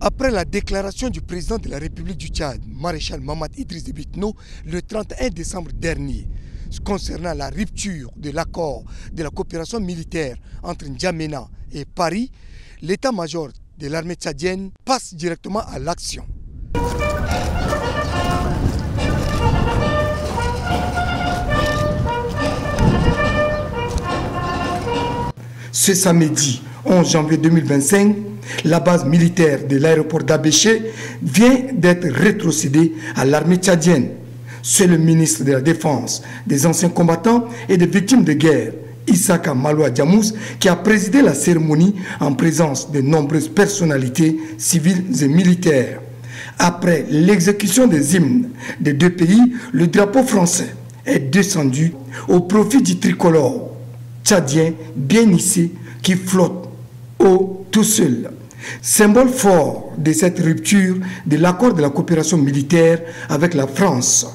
Après la déclaration du président de la République du Tchad, maréchal Mahamat Idriss Déby Itno, le 31 décembre dernier, concernant la rupture de l'accord de la coopération militaire entre N'Djamena et Paris, l'état-major de l'armée tchadienne passe directement à l'action. Ce samedi 11 janvier 2025, la base militaire de l'aéroport d'Abéché vient d'être rétrocédée à l'armée tchadienne. C'est le ministre de la Défense, des anciens combattants et des victimes de guerre, Issaka Maloua Djamous, qui a présidé la cérémonie en présence de nombreuses personnalités civiles et militaires. Après l'exécution des hymnes des deux pays, le drapeau français est descendu au profit du tricolore tchadien bien hissé qui flotte haut tout seul. Symbole fort de cette rupture de l'accord de la coopération militaire avec la France.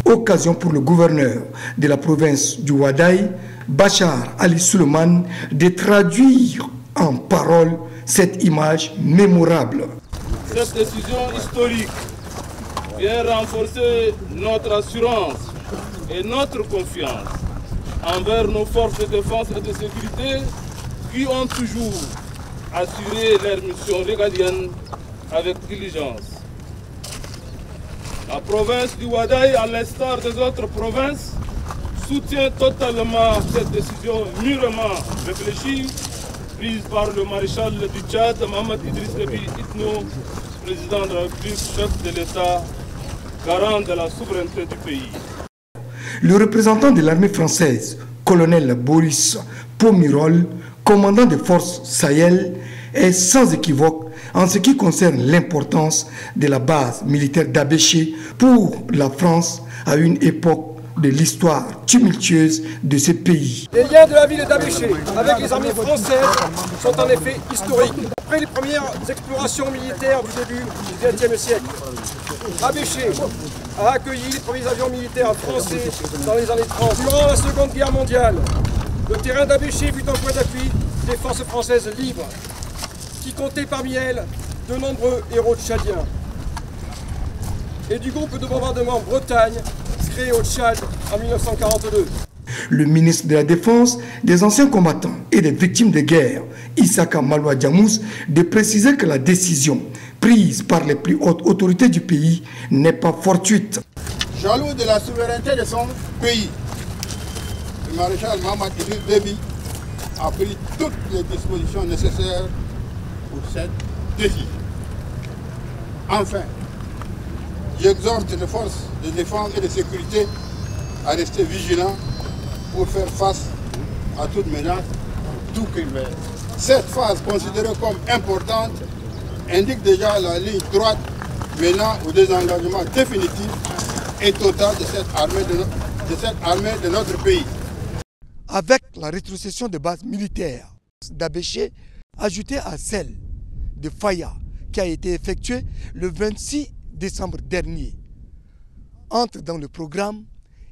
Occasion pour le gouverneur de la province du Ouaddaï, Bachar Ali Suleiman, de traduire en paroles cette image mémorable. Cette décision historique vient renforcer notre assurance et notre confiance envers nos forces de défense et de sécurité qui ont toujours assuré leur mission régalienne avec diligence. La province du Ouaddaï, à l'instar des autres provinces, soutient totalement cette décision mûrement réfléchie prise par le maréchal du Tchad, Mahamat Idriss Déby Itno, président de la République, chef de l'État, garant de la souveraineté du pays. Le représentant de l'armée française, colonel Boris Pomirol, commandant des forces Sahel, est sans équivoque en ce qui concerne l'importance de la base militaire d'Abéché pour la France à une époque de l'histoire tumultueuse de ce pays. Les liens de la ville d'Abéché avec les armées françaises sont en effet historiques. Après les premières explorations militaires du début du XXe siècle, Abéché a accueilli les premiers avions militaires français dans les années 30. Durant la Seconde Guerre mondiale, le terrain d'Abéché fut un point d'appui des forces françaises libres, qui comptait parmi elles de nombreux héros tchadiens, et du groupe de bombardement Bretagne, créé au Tchad en 1942. Le ministre de la Défense, des anciens combattants et des victimes de guerre, Issaka Maloua Djamous, de préciser que la décision prise par les plus hautes autorités du pays n'est pas fortuite. Jaloux de la souveraineté de son pays, le maréchal Mahamat Idriss Déby a pris toutes les dispositions nécessaires pour cette décision. Enfin, j'exhorte les forces de défense et de sécurité à rester vigilants pour faire face à toute menace, tout crime. Cette phase considérée comme importante indique déjà la ligne droite menant au désengagement définitif et total de cette armée de notre pays. Avec la rétrocession de bases militaires d'Abéché, ajoutée à celle de Faya, qui a été effectuée le 26 décembre dernier, entre dans le programme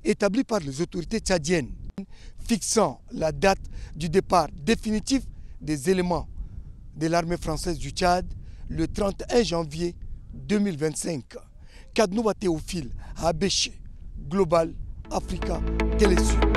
établi par les autorités tchadiennes, fixant la date du départ définitif des éléments de l'armée française du Tchad le 31 janvier 2025. Kadnouba Théophile à Abéché, Global Africa Télésur.